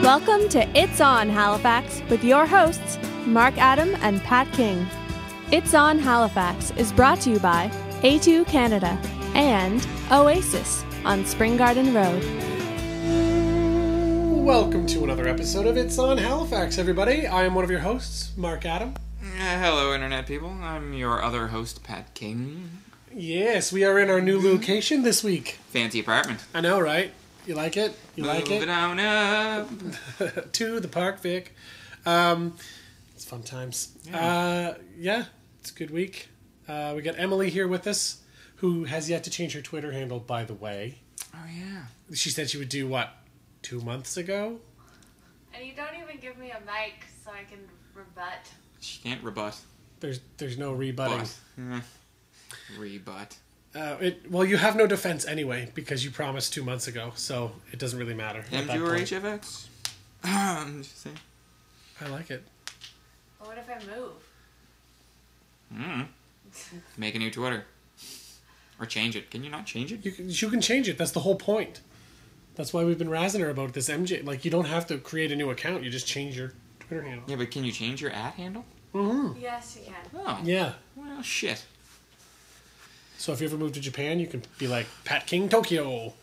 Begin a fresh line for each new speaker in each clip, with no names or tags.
Welcome to It's On Halifax with your hosts, Mark Adam and Pat King. It's On Halifax is brought to you by A2 Canada and Oasis on Spring Garden Road.
Welcome to another episode of It's On Halifax, everybody. I am one of your hosts, Mark Adam.
Hello, Internet people. I'm your other host, Pat King.
Yes, we are in our new location this week.
Fancy apartment.
I know, right? You like it? You like it?
Moving on up.
To the Park, Vic. It's fun times. Yeah, it's a good week. We got Emily here with us, who has yet to change her Twitter handle, by the way.
Oh, yeah.
She said she would do, 2 months ago?
And you don't even give me a mic so I can rebut.
She can't rebut.
There's no rebutting.
Rebut.
Well, you have no defense anyway, because you promised 2 months ago, so it doesn't really matter.
MG or HFX? I'm just saying.
I like it.
But what if I move?
Make a new Twitter. Or change it. Can you not change it?
You can change it. That's the whole point. That's why we've been razzing her about this MJ. Like, you don't have to create a new account. You just change your Twitter handle.
Yeah, but can you change your @handle?
Mm-hmm.
Yes, you can.
Oh.
Yeah.
Well, shit.
So if you ever move to Japan, you can be like, Pat King Tokyo.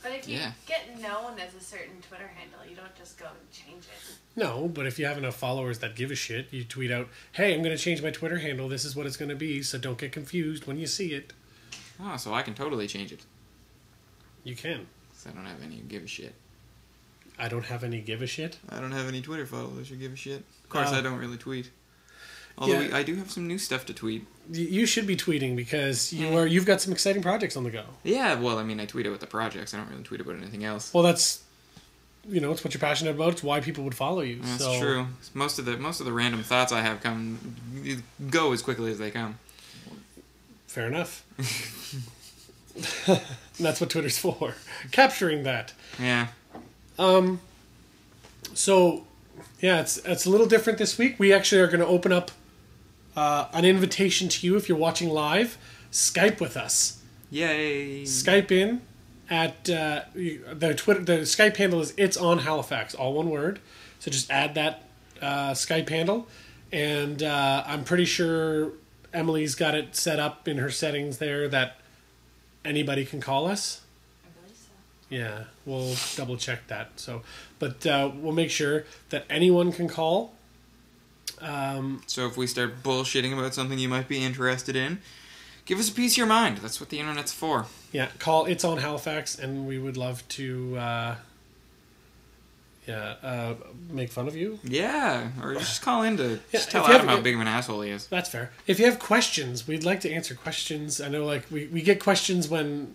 But if you get known as a certain Twitter handle, you don't just go and change it.
No, but if you have enough followers that give a shit, you tweet out, hey, I'm going to change my Twitter handle. This is what it's going to be, so don't get confused when you see it.
Oh, so I can totally change it.
You can.
I don't have any give a shit.
I don't have any give a shit?
I don't have any Twitter followers who give a shit. Of course, I don't really tweet. Although I do have some new stuff to tweet. You should be tweeting because you've got some exciting projects on the go. Yeah, well, I mean, I tweet about the projects. I don't really tweet about anything else.
Well, that's, it's what you're passionate about. It's why people would follow you.
That's true. Most of the random thoughts I have go as quickly as they come. Fair enough.
That's what Twitter's for. Capturing that.
Yeah.
So, yeah, it's a little different this week. We actually are going to open up an invitation to you if you're watching live. Skype with us.
Yay!
Skype in at the Skype handle is It's On Halifax, all one word. So just add that Skype handle, and I'm pretty sure Emily's got it set up in her settings there that anybody can call us.
I believe so.
Yeah, we'll double check that. But we'll make sure that anyone can call.
So if we start bullshitting about something you might be interested in, give us a piece of your mind. That's what the internet's for.
Yeah, call It's On Halifax, and we would love to make fun of you.
Yeah, or just call in to just tell
if you
Adam how big of an asshole he is.
That's fair. If you have questions, we'd like to answer questions. I know, we get questions when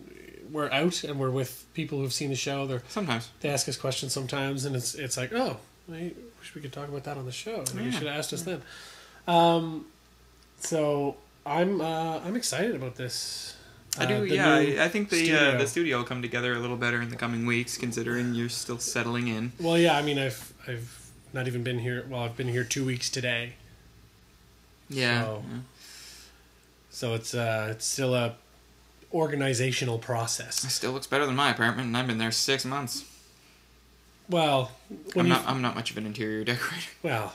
we're out and we're with people who've seen the show.
Sometimes.
They ask us questions sometimes, and it's like, oh, I wish we could talk about that on the show. You should have asked us then. So I'm excited about this.
I do, I think the studio will come together a little better in the coming weeks, considering you're still settling in.
Well, yeah, I mean, I've not even been here. Well, I've been here 2 weeks today.
Yeah.
So it's still a organizational process.
It still looks better than my apartment, and I've been there 6 months.
Well,
I'm not much of an interior decorator.
Well,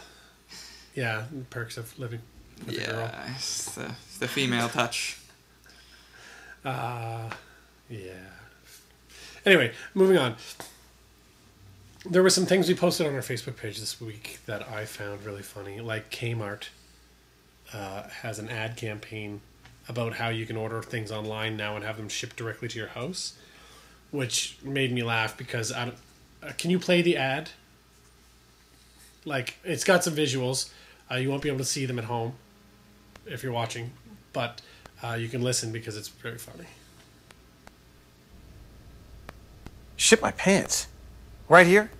yeah, perks of living with a girl.
Yeah, it's the female touch.
Yeah. Anyway, moving on. There were some things we posted on our Facebook page this week that I found really funny. Like Kmart has an ad campaign about how you can order things online now and have them shipped directly to your house, which made me laugh because can you play the ad? Like, it's got some visuals. You won't be able to see them at home if you're watching, but you can listen because it's very funny.
Ship my pants? Right here?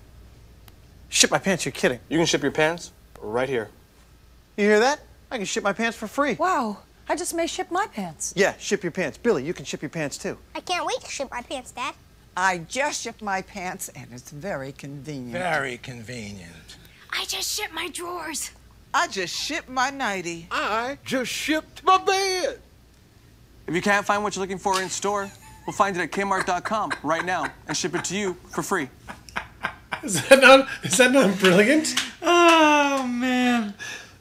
Ship my pants? You're kidding.
You can ship your pants right here.
You hear that? I can ship my pants for free.
Wow, I just may ship my pants.
Yeah, ship your pants. Billy, you can ship your pants too.
I can't wait to ship my pants, Dad.
I just shipped my pants, and it's very convenient.
Very convenient.
I just shipped my drawers.
I just shipped my nightie.
I just shipped my bed.
If you can't find what you're looking for in store, we'll find it at Kmart.com right now and ship it to you for free.
Is that not brilliant?
Oh, man.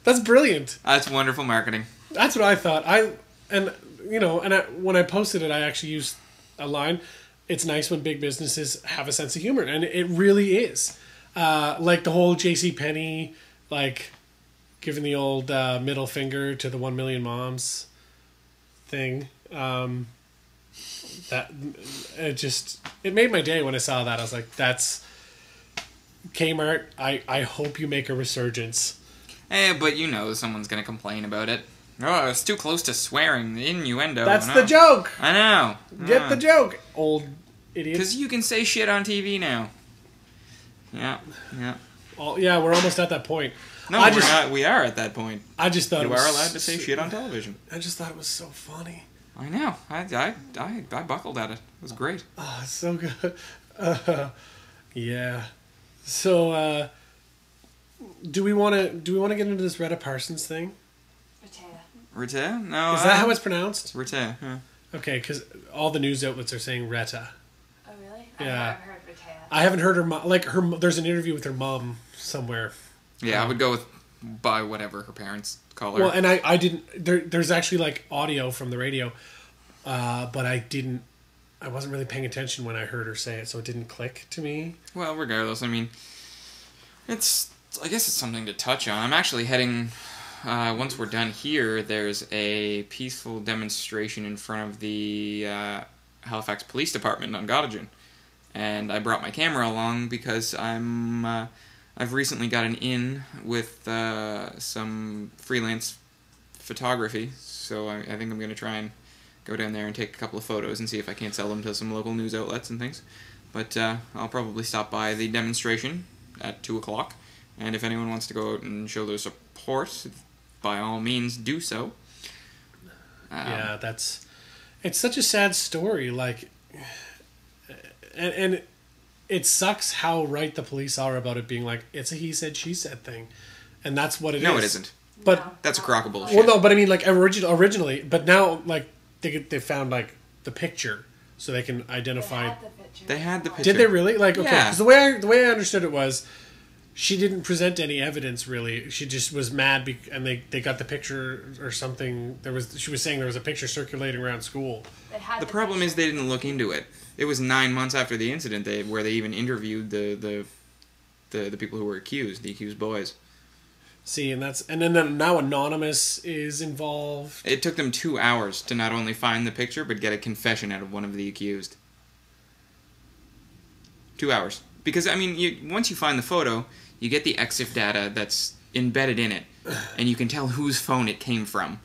That's brilliant.
That's wonderful marketing.
That's what I thought. When I posted it, I actually used a line. It's nice when big businesses have a sense of humor, and it really is. Like the whole JCPenney, like giving the old middle finger to the 1 million moms thing. That it made my day when I saw that. I was like, that's Kmart. I hope you make a resurgence.
But someone's gonna complain about it. Oh, it's too close to swearing. The innuendo.
That's the joke.
I know.
Get the joke, old idiot.
Because you can say shit on TV now. Yeah.
Yeah, we're almost at that point.
No, we're not. We are at that point.
I just thought
you are allowed to say shit on television.
I just thought it was so funny.
I know. I buckled at it. It was great.
Oh, it's so good. Yeah. So, do we want to get into this Retta Parsons thing?
Retta? No.
Is that how it's pronounced?
Retta. Yeah.
Okay, because all the news outlets are saying Retta.
Oh really?
Yeah.
I've heard Retta.
I haven't heard her. There's an interview with her mom somewhere.
Yeah, I would go by whatever her parents call her.
Well, and I didn't. There's actually like audio from the radio, but I wasn't really paying attention when I heard her say it, so it didn't click to me.
Well, regardless, I mean, I guess it's something to touch on. I'm actually heading. Once we're done here, there's a peaceful demonstration in front of the Halifax Police Department on Gottingen, and I brought my camera along because I've recently gotten in with some freelance photography, so I think I'm going to try and go down there and take a couple of photos and see if I can't sell them to some local news outlets and things. But I'll probably stop by the demonstration at 2 o'clock, and if anyone wants to go out and show their support, by all means do so.
Yeah, it's such a sad story, like, and it sucks how right the police are about it being like, it's a he said, she said thing. And that's what it is.
No, it isn't.
But
that's a crock of bullshit.
Well, no, but I mean, like, originally, but now, like, they found, like, the picture, so they can identify...
They had the picture.
Did they really? Like, okay,
yeah.
Because the way I understood it was, she didn't present any evidence, really. She just was mad, and they got the picture or something. She was saying there was a picture circulating around school.
The problem is they didn't look into it. It was 9 months after the incident where they even interviewed the people who were accused, the accused boys.
See, and then now Anonymous is involved.
It took them 2 hours to not only find the picture, but get a confession out of one of the accused. 2 hours. Because, I mean, once you find the photo, you get the EXIF data that's embedded in it, and you can tell whose phone it came from.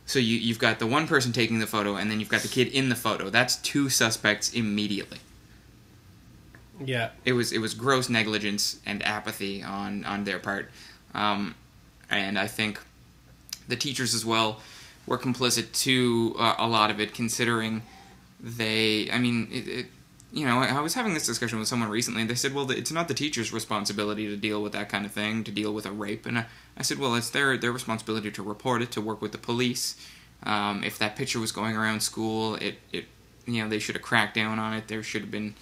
So you've got the one person taking the photo, and then you've got the kid in the photo. That's 2 suspects immediately.
Yeah.
It was gross negligence and apathy on their part. And I think the teachers as well were complicit to a lot of it, considering I was having this discussion with someone recently, and they said, well, it's not the teacher's responsibility to deal with that kind of thing, to deal with a rape. And I said, well, it's their responsibility to report it, to work with the police. If that picture was going around school, they should have cracked down on it. There should have been,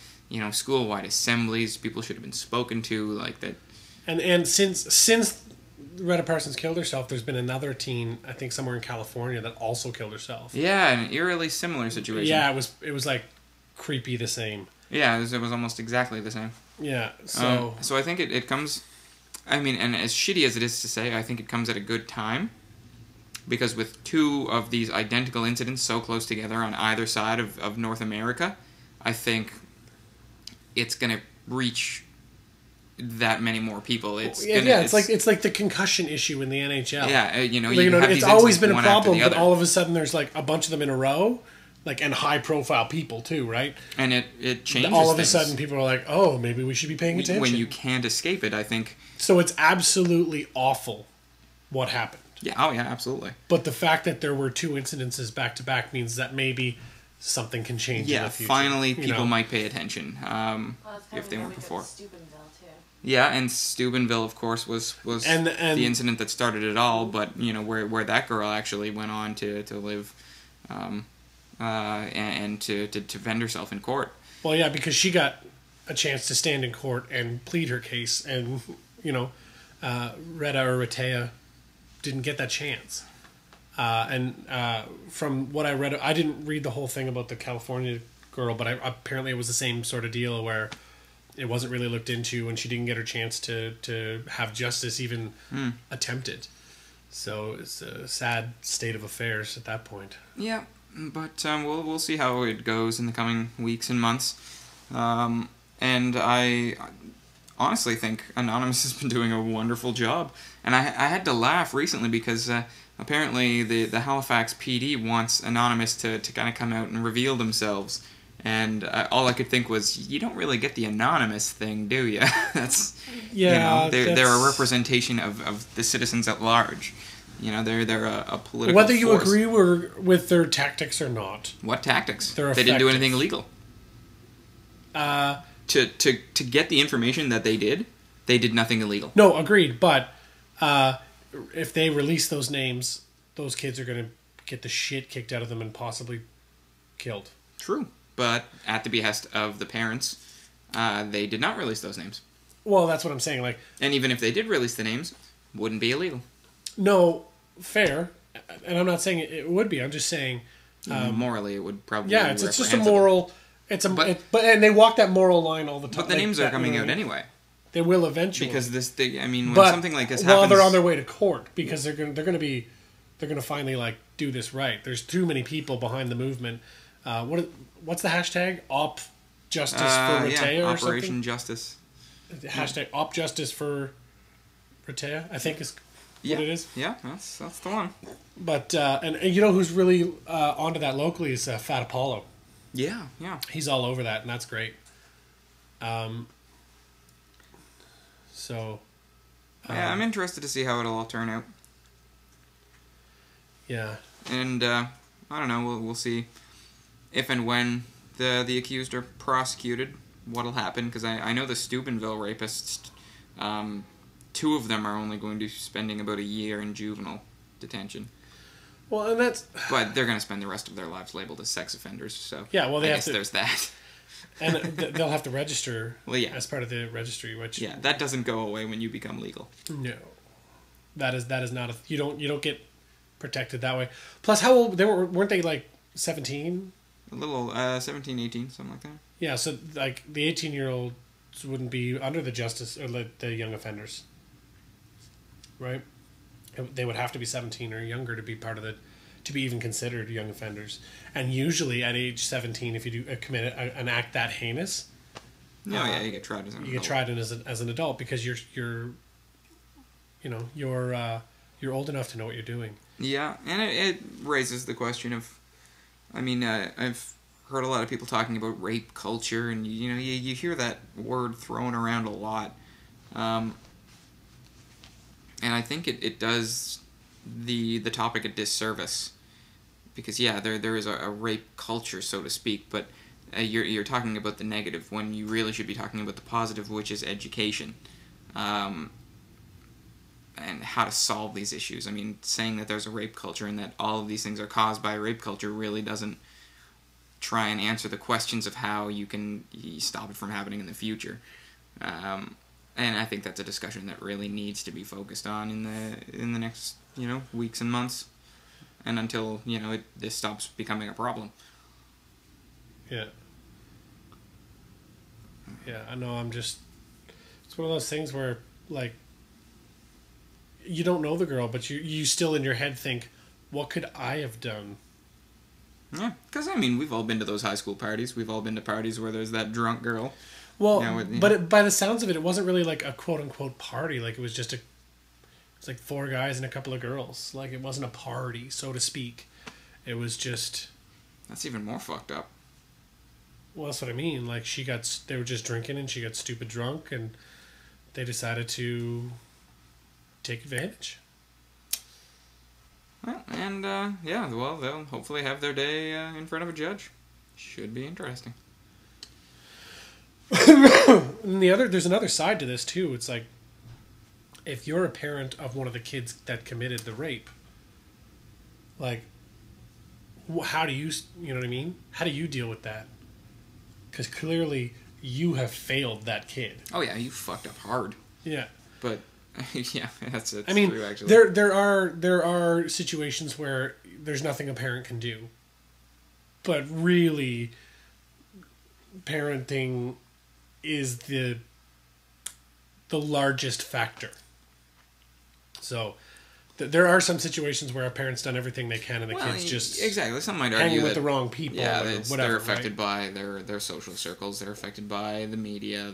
school-wide assemblies. People should have been spoken to like that. And
since Retta Parsons killed herself, there's been another teen, I think somewhere in California, that also killed herself.
Yeah, an eerily similar situation.
Yeah, it was like creepy the same.
Yeah, it was almost exactly the same.
Yeah, so
I think it comes, I mean, and as shitty as it is to say, I think it comes at a good time, because with 2 of these identical incidents so close together on either side of North America, I think it's going to reach that many more people. It's like the concussion issue in the NHL. Yeah,
it's always been a problem, but all of a sudden there's like a bunch of them in a row. Like, and high-profile people, too, right?
And it changes
all of
things.
a sudden, people are like, oh, maybe we should be paying attention.
When you can't escape it, I think...
So it's absolutely awful what happened.
Yeah, oh yeah, absolutely.
But the fact that there were 2 incidences back-to-back means that maybe something can change in the future.
Yeah, finally people might pay attention, if they weren't before.
Steubenville, too.
Yeah, and Steubenville, of course, was
and
the incident that started it all, but, where that girl actually went on to live... and to defend herself in court.
Well, yeah, because she got a chance to stand in court and plead her case, and Retta or Rehtaeh didn't get that chance. From what I read, I didn't read the whole thing about the California girl, but apparently it was the same sort of deal where it wasn't really looked into, and she didn't get her chance to have justice even attempted. So it's a sad state of affairs at that point.
Yeah, but we'll see how it goes in the coming weeks and months. And I honestly think Anonymous has been doing a wonderful job. And I had to laugh recently because apparently the Halifax PD wants Anonymous to kind of come out and reveal themselves. And all I could think was, you don't really get the Anonymous thing, do you? That's, they're a representation of the citizens at large. They're a political
Whether you
force.
agree with their tactics or not.
What tactics?
They're
they didn't do anything illegal. To get the information that they did nothing illegal.
No, agreed. But if they release those names, those kids are going to get the shit kicked out of them and possibly killed.
True. But at the behest of the parents, they did not release those names.
Well, that's what I'm saying.
And even if they did release the names, wouldn't be illegal.
No, fair. And I'm not saying it would be. I'm just saying
morally, it would probably.
Yeah, it's just a moral. And they walk that moral line all the time.
But the names are coming out anyway.
They will eventually
because when something like this happens,
well, they're on their way to court because they're going to finally do this right. There's too many people behind the movement. What's the hashtag? Op Justice for Rehtaeh or something?
Operation Justice.
Hashtag Op Justice for Rehtaeh, I think is what it is.
Yeah, that's the one.
But and you know who's really onto that locally is Fat Apollo.
Yeah.
He's all over that, and that's great.
I'm interested to see how it'll all turn out.
Yeah.
And I don't know. We'll see if and when the accused are prosecuted, what'll happen? Because I know the Steubenville rapists, 2 of them are only going to be spending about a year in juvenile detention.
Well, and that's...
But they're going to spend the rest of their lives labeled as sex offenders, so...
Yeah, well,
there's that.
And they'll have to register
as
part of the registry, which...
Yeah, that doesn't go away when you become legal.
No. That is not a... You don't get protected that way. Plus, how old... Weren't they, 17?
A little, 17, 18, something like that.
Yeah, so, the 18-year-olds wouldn't be under the justice... Or the young offenders. Right? They would have to be 17 or younger to be part of to be even considered young offenders. And usually at age 17, if you do commit an act that heinous,
you get tried as an adult.
You get tried as an adult because you're old enough to know what you're doing.
Yeah, and it raises the question of, I've heard a lot of people talking about rape culture, and you hear that word thrown around a lot. And I think it does the topic a disservice, because there is a rape culture, so to speak, but you're talking about the negative when you really should be talking about the positive, which is education, and how to solve these issues. Saying that there's a rape culture and that all of these things are caused by rape culture really doesn't try and answer the questions of how you can stop it from happening in the future. And I think that's a discussion that really needs to be focused on in the next weeks and months, and until this stops becoming a problem.
Yeah. Yeah, I know. It's one of those things where you don't know the girl, but you still in your head think, what could I have done?
Yeah, because we've all been to those high school parties. We've all been to parties where there's that drunk girl.
Well, but by the sounds of it, it wasn't really a quote-unquote party. It was just it's 4 guys and a couple of girls. It wasn't a party, so to speak. It was just...
That's even more fucked up.
Well, that's what I mean. They were just drinking and she got stupid drunk and they decided to take advantage.
Well, and, they'll hopefully have their day in front of a judge. Should be interesting.
And there's another side to this too. It's if you're a parent of one of the kids that committed the rape, how do you know what I mean? How do you deal with that? Because clearly you have failed that kid.
Oh yeah, you fucked up hard.
Yeah.
But yeah, that's
I mean,
true, actually.
there are situations where there's nothing a parent can do. But really, parenting is the largest factor. So there are some situations where a parent's done everything they can and the kids just
exactly. Some might argue
hanging with
that,
the wrong people.
Yeah,
or whatever,
they're affected
right?
by their social circles. They're affected by the media.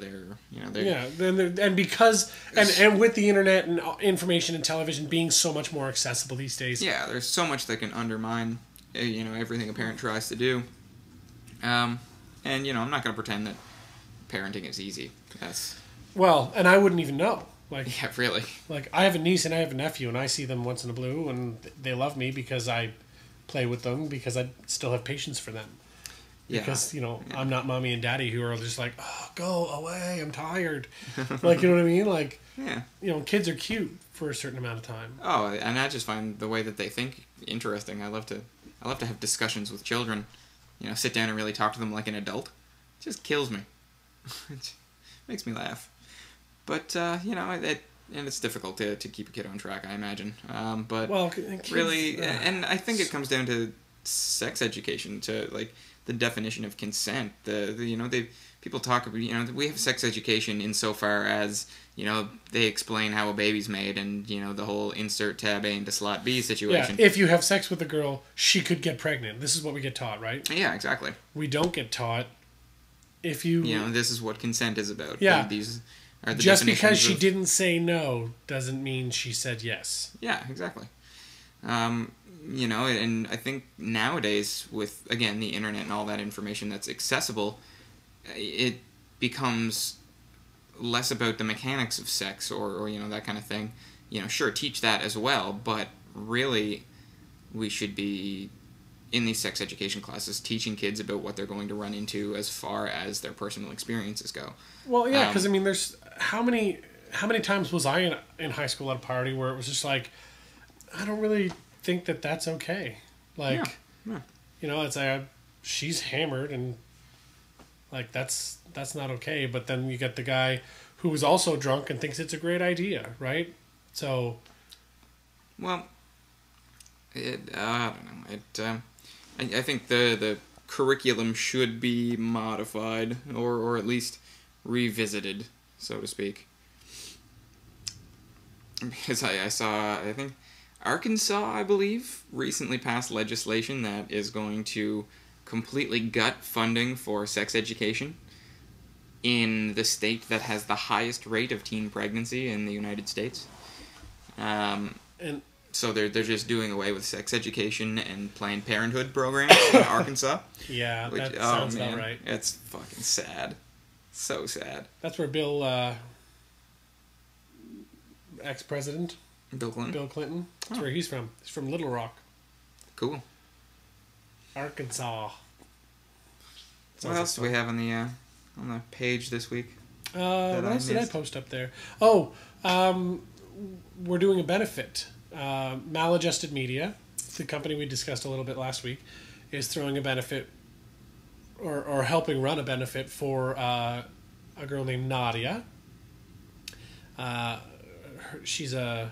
And because and with the internet and information and television being so much more accessible these days.
Yeah, there's so much that can undermine everything a parent tries to do. And I'm not going to pretend that parenting is easy.
Well, and I wouldn't even know. Like,
yeah, really.
Like, I have a niece and I have a nephew, and I see them once in a blue, and they love me because I play with them, because I still have patience for them. Yeah. Because, I'm not mommy and daddy who are just like, oh, go away, I'm tired. Like, you know what I mean? Like, yeah. Kids are cute for a certain amount of time.
Oh, and I just find the way that they think interesting. I love to have discussions with children. Sit down and really talk to them like an adult. It just kills me. It makes me laugh. But, and it's difficult to keep a kid on track, I imagine. But kids, really, and I think it comes down to sex education, to, like, the definition of consent. People talk about, we have sex education insofar as, they explain how a baby's made and, the whole insert tab A into slot B situation.
Yeah, if you have sex with a girl, she could get pregnant. This is what we get taught, right?
Yeah, exactly.
We don't get taught if you...
this is what consent is about.
Yeah.
These are the
just because she didn't say no doesn't mean she said yes.
Yeah, exactly. And I think nowadays with, again, the internet and all that information that's accessible, it becomes less about the mechanics of sex or that kind of thing. Sure, teach that as well, but really we should be, in these sex education classes, teaching kids about what they're going to run into as far as their personal experiences go.
Well, yeah, because there's how many times was I in high school at a party where it was just like, I don't really think that that's okay. Like, it's like she's hammered and like that's not okay. But then you get the guy who is also drunk and thinks it's a great idea, right? So,
well, I don't know. I think the curriculum should be modified or at least revisited, so to speak. Because I think Arkansas, I believe, recently passed legislation that is going to completely gut funding for sex education in the state that has the highest rate of teen pregnancy in the United States. And so they're just doing away with sex education and Planned Parenthood programs in Arkansas.
Yeah, that sounds about right.
It's fucking sad. So sad.
That's where Bill, ex-president
Bill Clinton.
That's where he's from. He's from Little Rock.
Cool.
Arkansas.
What else do we have on the page this week?
What else did I post up there? Oh, we're doing a benefit. Maladjusted Media, the company we discussed a little bit last week, is throwing a benefit or helping run a benefit for a girl named Nadia. She's a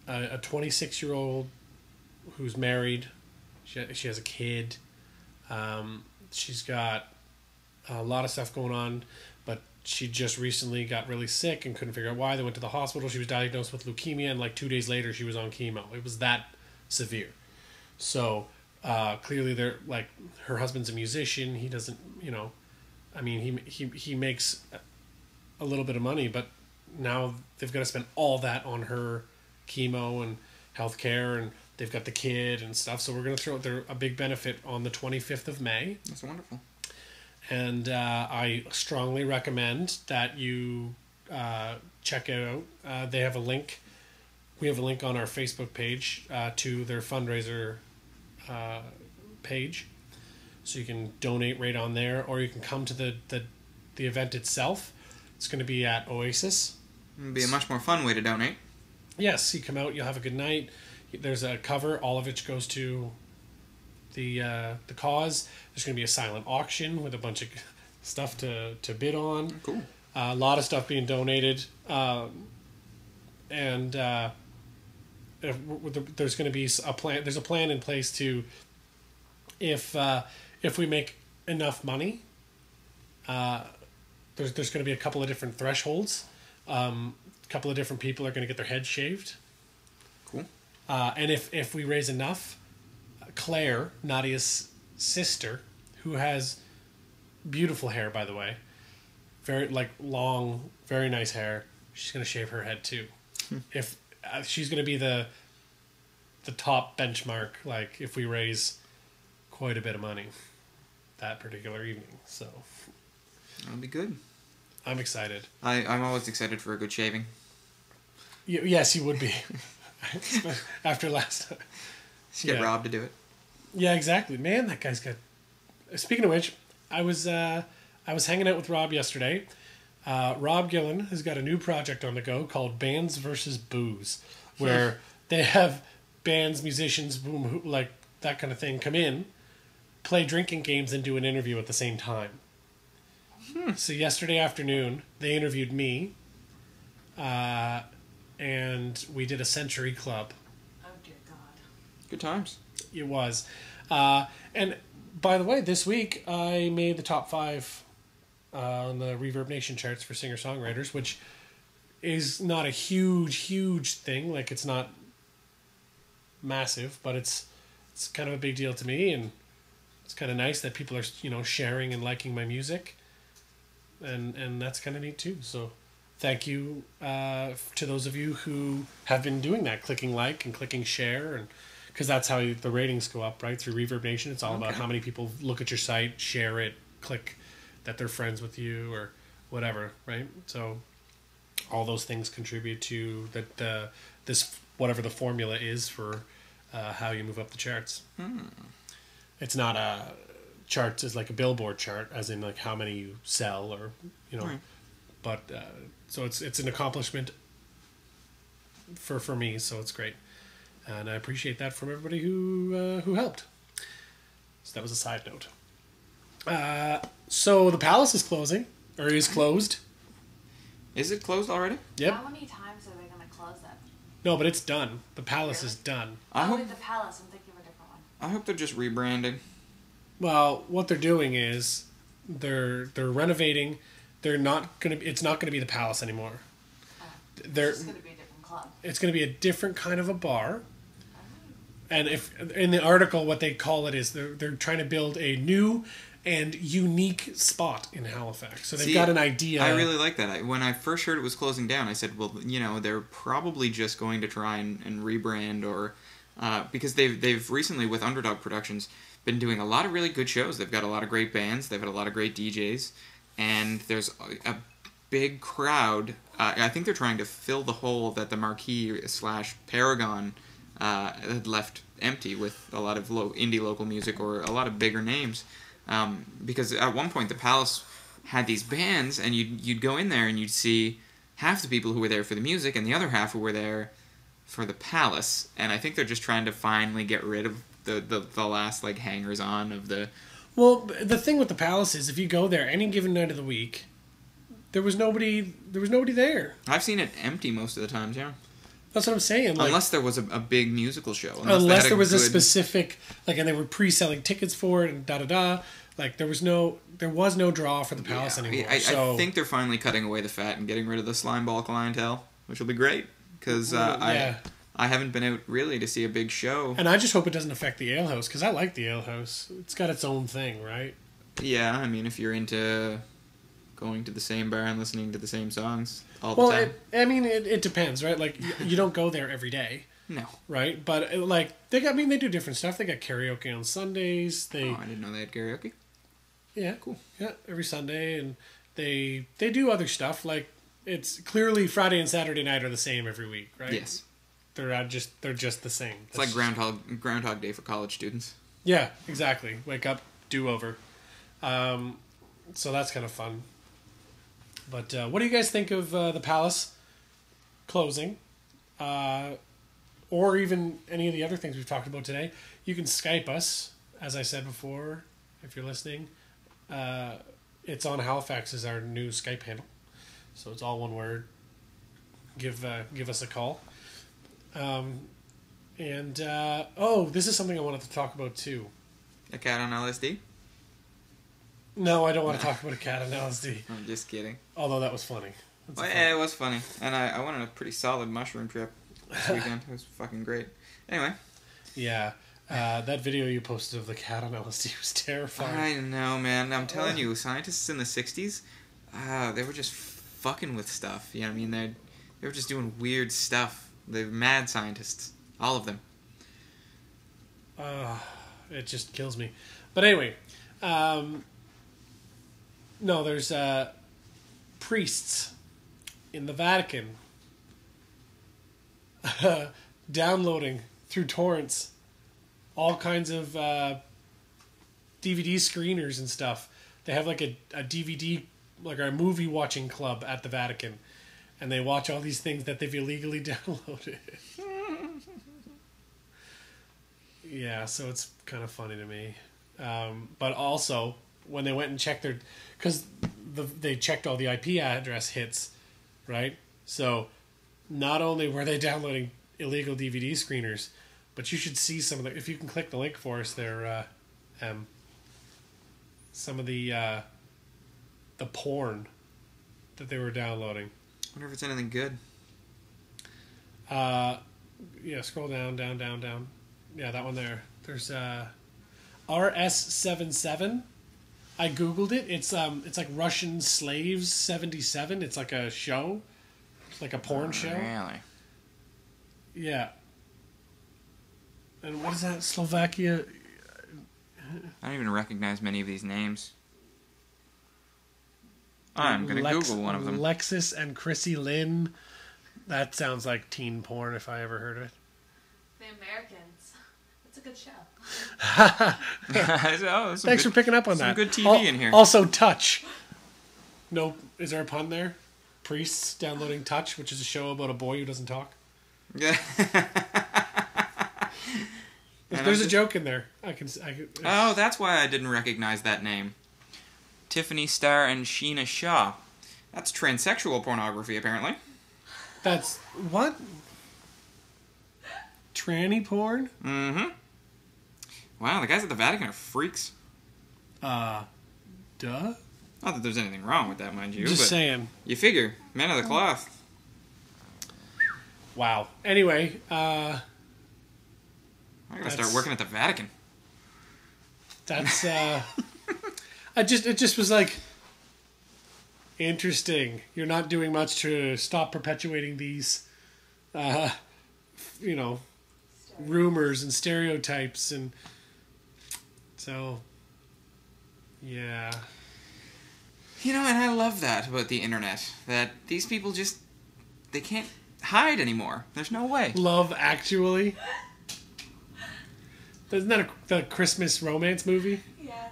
26-year-old who's married. She has a kid. She's got a lot of stuff going on, but she just recently got really sick and couldn't figure out why. They went to the hospital. She was diagnosed with leukemia, and like 2 days later, she was on chemo. It was that severe. So clearly, they're like, her husband's a musician. He doesn't, he makes a little bit of money, but now they've got to spend all that on her chemo and healthcare, and they've got the kid and stuff. So we're going to throw out a big benefit on the 25th of May.
That's wonderful.
And I strongly recommend that you check it out. They have a link. We have a link on our Facebook page to their fundraiser page. So you can donate right on there, or you can come to the event itself. It's going to be at Oasis.
It'll be a much more fun way to donate.
Yes, you come out, you'll have a good night. There's a cover, all of which goes to the cause. There's going to be a silent auction with a bunch of stuff to bid on.
Cool.
A lot of stuff being donated, and there's going to be a plan. There's a plan in place to, if we make enough money, there's going to be a couple of different thresholds. A couple of different people are going to get their heads shaved.
Cool.
And if we raise enough, Claire, Nadia's sister, who has beautiful hair, by the way, very long, very nice hair, she's going to shave her head too. If she's going to be the top benchmark, like if we raise quite a bit of money that particular evening, so
that'll be good.
I'm excited.
I'm always excited for a good shaving.
Yes, you would be. After last time.
Just get Rob to do it.
Yeah, exactly. Man, that guy's got... Speaking of which, I was hanging out with Rob yesterday. Rob Gillen has got a new project on the go called Bands vs. Booze, where they have bands, musicians, who, like that kind of thing, come in, play drinking games, and do an interview at the same time. So yesterday afternoon, they interviewed me, and we did a Century Club.
Oh, dear God.
Good times.
It was. And by the way, this week I made the top 5 on the Reverb Nation charts for singer-songwriters, which is not a huge thing. Like, it's not massive, but it's kind of a big deal to me, and it's kind of nice that people are, sharing and liking my music, and that's kind of neat too. So thank you to those of you who have been doing that, clicking like and clicking share, and because that's how the ratings go up, right? Through Reverb Nation, it's all about how many people look at your site, share it, click that they're friends with you or whatever, right? So all those things contribute to this whatever the formula is for how you move up the charts. It's not a charts is like a Billboard chart, as in like how many you sell or but so it's an accomplishment for me, so it's great, and I appreciate that from everybody who helped. So that was a side note. So the Palace is closing, or is closed.
Is it closed already?
Yep.
How many times are they going to close that?
No, but it's done. The Palace is done.
I hope
the Palace. I'm thinking of a different one.
I hope they're just rebranding.
Well, what they're doing is they're renovating. They're not gonna. It's not gonna be the Palace anymore.
It's just going to be a different club.
It's gonna be a different kind of a bar. And if in the article, what they call it is they're trying to build a new and unique spot in Halifax. So they've got an idea.
I really like that. When I first heard it was closing down, I said, well, they're probably just going to try and rebrand, or because they've recently, with Underdog Productions, been doing a lot of really good shows. They've got a lot of great bands. They've had a lot of great DJs. And there's a big crowd. I think they're trying to fill the hole that the Marquee / Paragon had left empty with a lot of indie local music or a lot of bigger names. Because at one point the Palace had these bands, and you'd go in there and you'd see half the people who were there for the music and the other half who were there for the Palace. And I think they're just trying to finally get rid of the last hangers on of the...
Well, the thing with the Palace is if you go there any given night of the week, there was nobody there.
I've seen it empty most of the times, yeah.
That's what I'm saying.
Unless there was a big musical show.
Unless there was a specific, and they were pre-selling tickets for it and da-da-da. There was no draw for the Palace anymore.
I think they're finally cutting away the fat and getting rid of the slime ball clientele, which will be great. Because I haven't been out really to see a big show.
And I just hope it doesn't affect the Ale House, because I like the Ale House. It's got its own thing, right?
Yeah, I mean, if you're into going to the same bar and listening to the same songs all the time.
It depends, right? You don't go there every day.
No.
Right? But, they do different stuff. They got karaoke on Sundays.
I didn't know they had karaoke.
Yeah. Cool. Yeah, every Sunday. And they do other stuff. It's clearly Friday and Saturday night are the same every week, right?
Yes.
They're just the same.
It's like Groundhog Day for college students.
Yeah, exactly. Wake up, do over. So that's kind of fun. But what do you guys think of the Palace closing? Or even any of the other things we've talked about today? You can Skype us as I said before, if you're listening, It's On Halifax is our new Skype handle. So it's all one word. Give us a call. This is something I wanted to talk about too.
A cat on LSD?
No, I don't want to talk about a cat on LSD.
I'm just kidding.
Although that was funny.
Well, yeah, it was funny. And I went on a pretty solid mushroom trip this weekend. It was fucking great. Anyway.
Yeah. That video you posted of the cat on LSD was terrifying.
I know, man. I'm telling you, scientists in the 60s, they were just fucking with stuff. You know what I mean? They were just doing weird stuff. They're mad scientists. All of them.
It just kills me. But anyway, no, there's priests in the Vatican downloading through torrents all kinds of DVD screeners and stuff. They have like a DVD, like a movie watching club at the Vatican, and they watch all these things that they've illegally downloaded. Yeah, so it's kind of funny to me. But also, when they went and checked their... Because they checked all the IP address hits, right? So, not only were they downloading illegal DVD screeners, but you should see some of the... If you can click the link for us there, some of the porn that they were downloading.
I wonder if it's anything good.
Yeah, scroll down. Yeah, that one there. There's RS77. I googled it. It's like Russian Slaves 77. It's like a show. It's like a porn show.
Really?
Yeah. And what is that? Slovakia?
I don't even recognize many of these names. I'm going to Google one of them.
Lexus and Chrissy Lynn. That sounds like teen porn if I ever heard it.
The Americans. It's a good show.
Thanks for picking up on that.
Some good TV in here.
Also, Touch. No, is there a pun there? Priests downloading Touch, which is a show about a boy who doesn't talk.
Yeah.
There's a joke in there.
Oh, that's why I didn't recognize that name. Tiffany Starr and Sheena Shaw. That's transsexual pornography, apparently.
That's what? Tranny porn?
Mm-hmm. Wow, the guys at the Vatican are freaks.
Duh?
Not that there's anything wrong with that, mind you.
Just
but
saying.
You figure. Men of the cloth.
Wow. Anyway,
I gotta start working at the Vatican.
That's, it just was like, interesting. You're not doing much to stop perpetuating these, rumors and stereotypes, and so, yeah.
And I love that about the internet, that these people just, they can't hide anymore. There's no way.
Love Actually. Isn't that the Christmas romance movie?
Yeah.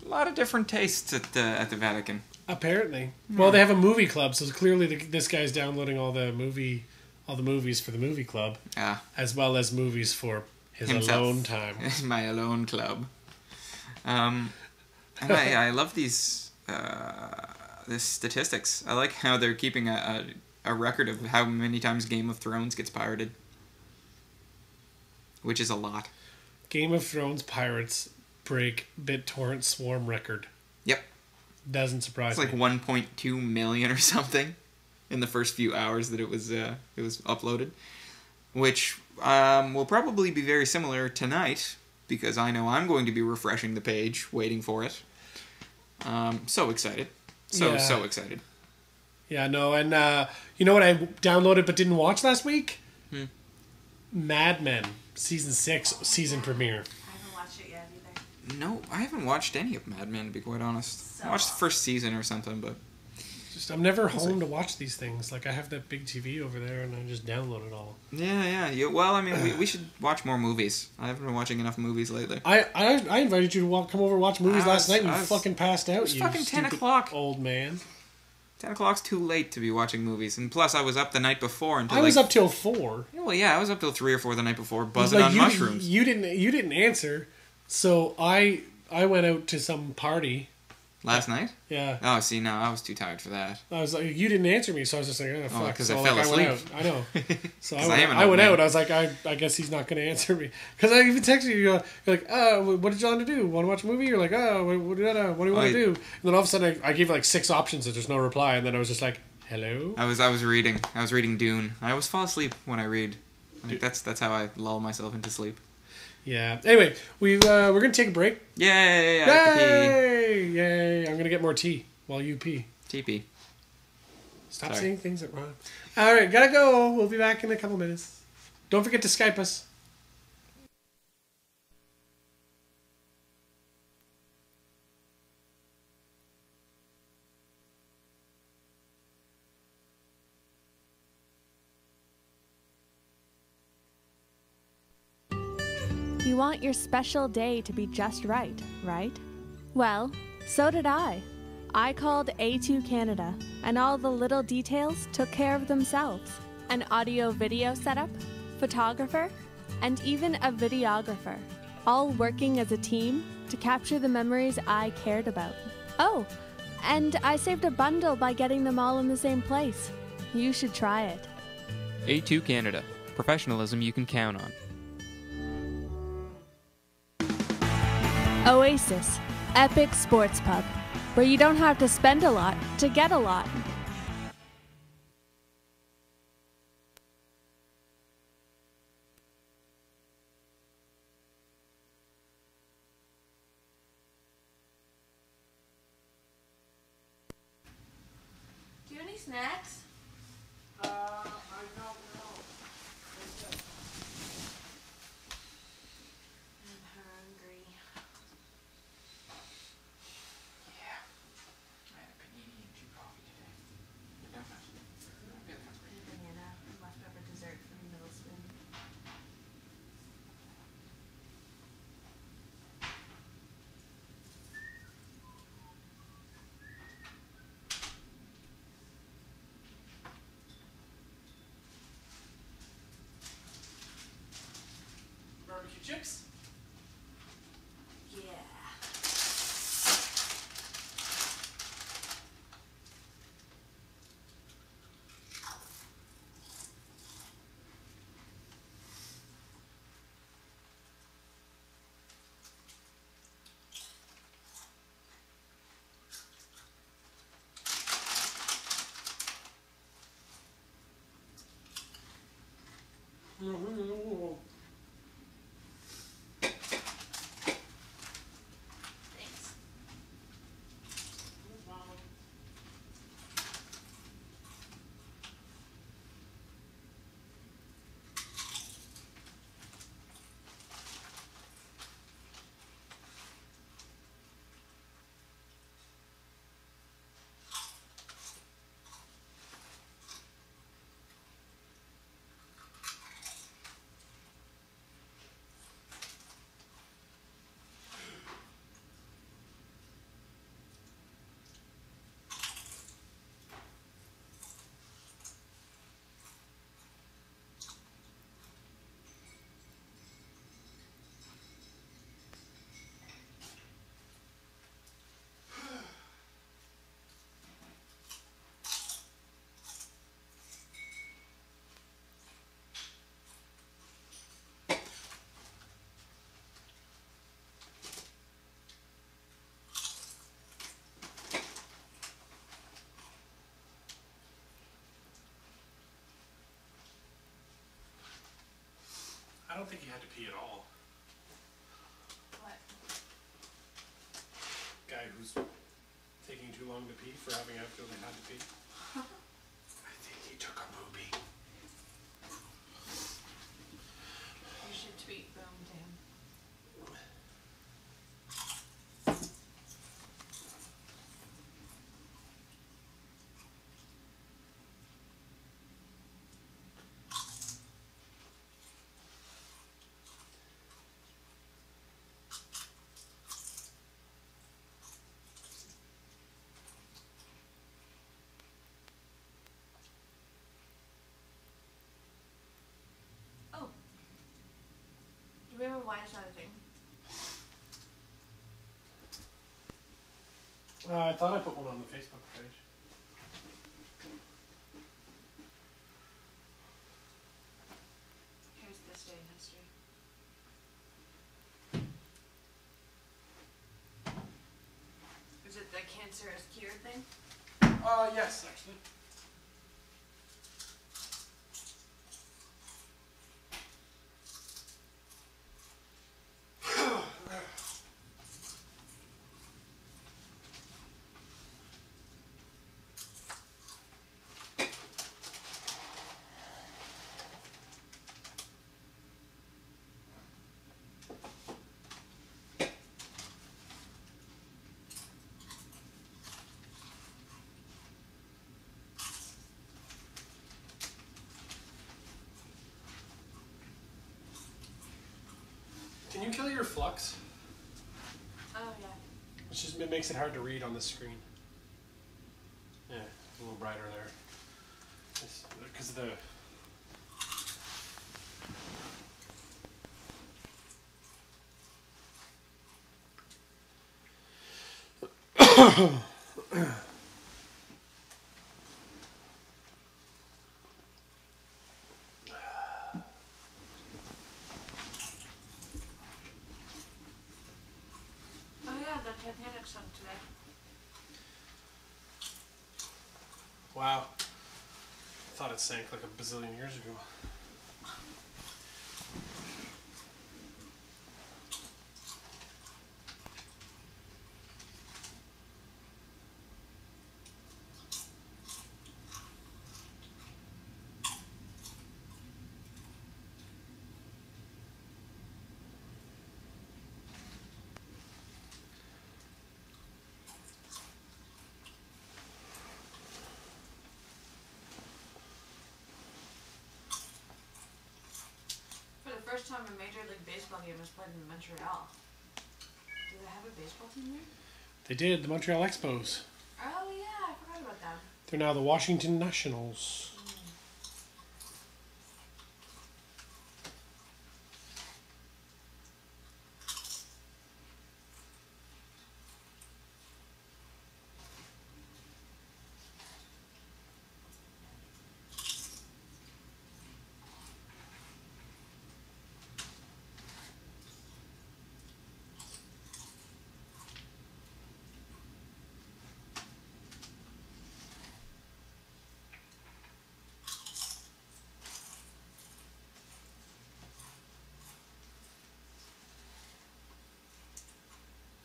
A lot of different tastes at the Vatican.
Apparently. Yeah. Well, they have a movie club, so clearly this guy's downloading all the movies for the movie club.
Yeah.
As well as movies for his alone time.
My alone club. And I love these statistics. I like how they're keeping a record of how many times Game of Thrones gets pirated. Which is a lot.
Game of Thrones pirates break BitTorrent swarm record.
Yep.
Doesn't surprise
me. It's like 1.2 million or something in the first few hours that it was uploaded. Which will probably be very similar tonight, because I know I'm going to be refreshing the page, waiting for it. So excited. So excited.
Yeah, no, and you know what I downloaded but didn't watch last week? Mad Men, Season 6, season premiere.
I haven't watched it yet either.
No, I haven't watched any of Mad Men, to be quite honest. I watched the first season or something, but...
I'm never home to watch these things. Like, I have that big TV over there, and I just download it all.
Yeah. Well, I mean, we should watch more movies. I haven't been watching enough movies lately.
I invited you to come over and watch movies last night, and you fucking passed out,
It was fucking 10 o'clock.
Old man.
10 o'clock's too late to be watching movies. And plus, I was up the night before until
I was up till 4.
Well, yeah, I was up till 3 or 4 the night before, buzzing on mushrooms.
You didn't answer, so I went out to some party.
Last night?
Yeah.
Oh, see, no, I was too tired for that.
I was like, you didn't answer me, so I was just like, oh, fuck.
Because
so,
I fell asleep.
I know. So I
went
out. I was like, I guess he's not going to answer me. Because I even texted you, you're like, what did you want to do? Want to watch a movie? You're like, what do you want to do? And then all of a sudden, I gave like 6 options and there's no reply. And then I was just like, hello?
I was reading Dune. I always fall asleep when I read. Like, that's how I lull myself into sleep.
Yeah. Anyway, we're gonna take a break.
Yay!
Yay! I'm gonna get more tea while you pee.
TP.
Stop saying things that rhyme. All right, gotta go. We'll be back in a couple minutes. Don't forget to Skype us.
You want your special day to be just right, right? Well, so did I. I called A2 Canada, and all the little details took care of themselves. An audio-video setup, photographer, and even a videographer, all working as a team to capture the memories I cared about. Oh, and I saved a bundle by getting them all in the same place. You should try it.
A2 Canada. Professionalism you can count on.
Oasis, epic sports pub, where you don't have to spend a lot to get a lot.
Do you have any snacks?
I don't know.
I'm hungry.
Yeah. I had a panini and 2 coffee today. The donuts.
Banana and leftover dessert from Middle Spoon.
Barbecue chips?
Yeah. Thanks.
I don't think you had to pee at all.
What?
Guy who's taking too long to pee for having absolutely had to pee. I think he took a poopy.
You should tweet boom to him. remember why it's not a thing?
I thought I put one on the Facebook page.
Here's this day in history. Is it the cancer is cured thing?
Yes, actually. Can you kill your flux?
Oh, yeah.
It makes it hard to read on the screen. Yeah, a little brighter there. Because of the...
Titanic sunk today.
Wow. I thought it sank like a bazillion years ago.
First time a Major League Baseball game was played in Montreal. Do they have a baseball team there?
They did, the Montreal Expos.
Oh yeah, I forgot about that.
They're now the Washington Nationals.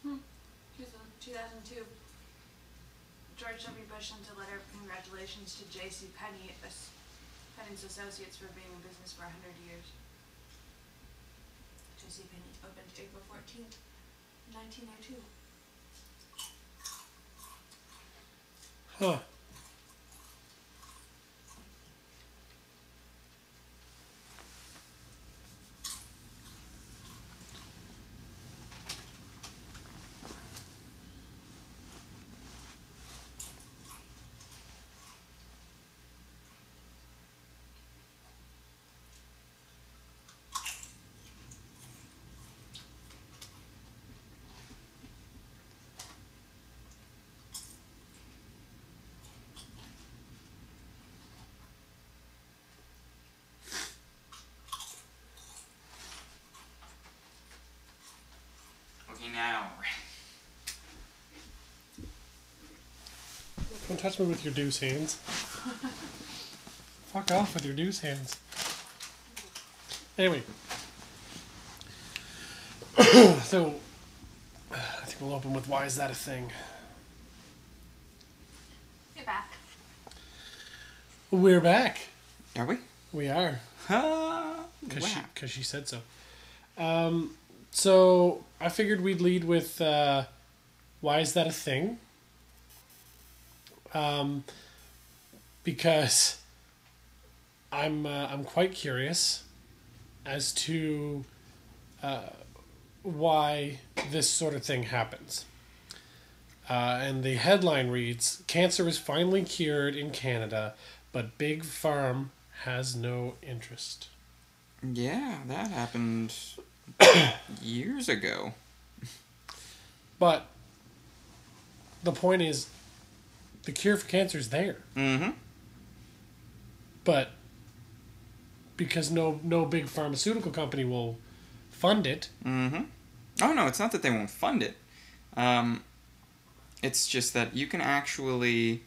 Hmm. 2002. George W. Bush sent a letter of congratulations to J.C. Penney's associates for being in business for 100 years. J.C. Penney opened April 14th, 1902.
Huh.
Now.
Don't touch me with your deuce hands. Fuck off with your deuce hands. Anyway. So, I think we'll open with why is that a thing?
You're back.
We're back.
Are we?
We are. Because
wow.
she said so. So I figured we'd lead with why is that a thing? Because I'm quite curious as to why this sort of thing happens. And the headline reads, "Cancer is finally cured in Canada, but Big Farm has no interest."
Yeah, that happened years ago.
But the point is, the cure for cancer is there.
Mm-hmm.
But because no big pharmaceutical company will fund it.
Mm-hmm. Oh, no, it's not that they won't fund it. It's just that you can actually...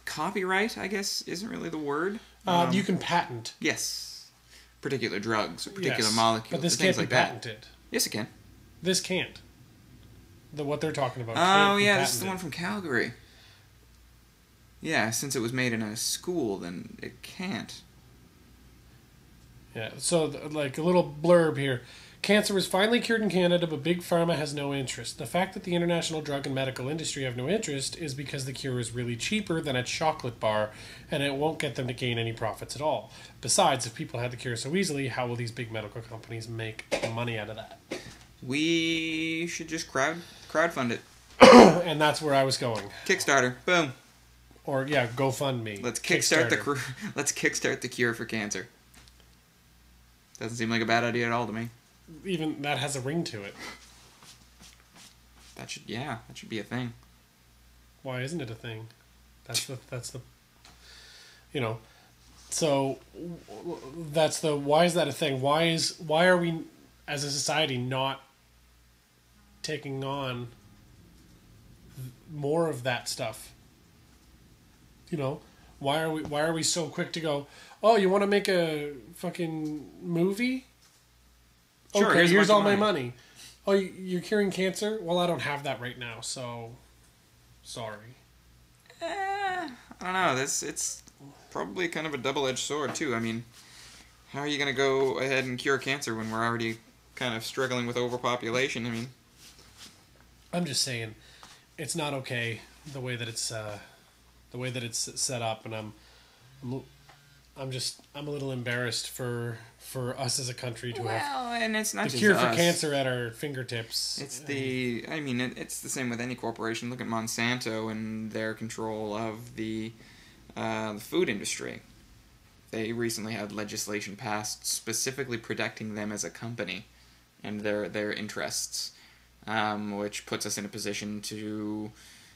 copyright, I guess, isn't really the word.
You can patent.
Yes. Particular drugs or particular molecules.
But this can't be patented.
That. Yes, it can.
This can't. What they're talking about.
Oh, yeah, this is the one from Calgary. Yeah, since it was made in a school, then it can't.
Yeah, so like a little blurb here. Cancer is finally cured in Canada, but Big Pharma has no interest. The fact that the international drug and medical industry have no interest is because the cure is really cheaper than a chocolate bar, and it won't get them to gain any profits at all. Besides, if people had the cure so easily, how will these big medical companies make money out of that?
We should just crowdfund it.
And that's where I was going.
Kickstarter. Boom.
Or, yeah, GoFundMe.
Let's kickstart the cure for cancer. Doesn't seem like a bad idea at all to me.
Even that has a ring to it.
That should be a thing.
Why isn't it a thing? That's the so that's the why is that a thing? Why are we as a society not taking on more of that stuff? Why are we so quick to go, "Oh, you want to make a fucking movie?
Sure,
okay, here's all my money. Oh, you're curing cancer? Well, I don't have that right now, so sorry."
I don't know. It's probably kind of a double-edged sword, too. I mean, how are you going to go ahead and cure cancer when we're already kind of struggling with overpopulation? I mean,
I'm just saying, it's not okay the way that it's set up, and I'm a little embarrassed for us as a country to have
and it's not
the
just
cure
us.
for cancer at our fingertips.
It's it's the same with any corporation. Look at Monsanto and their control of the food industry. They recently had legislation passed specifically protecting them as a company and their interests, which puts us in a position to,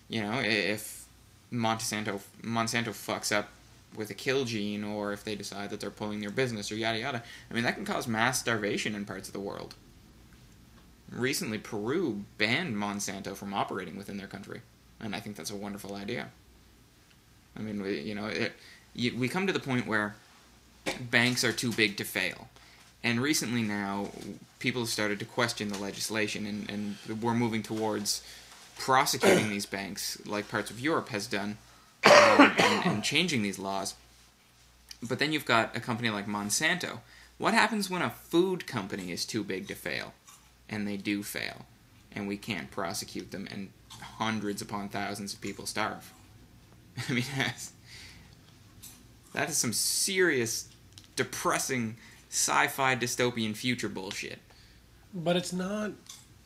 if Monsanto fucks up with a kill gene, or if they decide that they're pulling their business, or yada yada. I mean, that can cause mass starvation in parts of the world. Recently, Peru banned Monsanto from operating within their country, and I think that's a wonderful idea. I mean, we come to the point where banks are too big to fail, and recently now, people have started to question the legislation, and we're moving towards prosecuting these banks, like parts of Europe has done, and changing these laws. But then you've got a company like Monsanto. What happens when a food company is too big to fail? And they do fail. And we can't prosecute them, and hundreds upon thousands of people starve. I mean, that is some serious, depressing, sci-fi dystopian future bullshit.
But it's not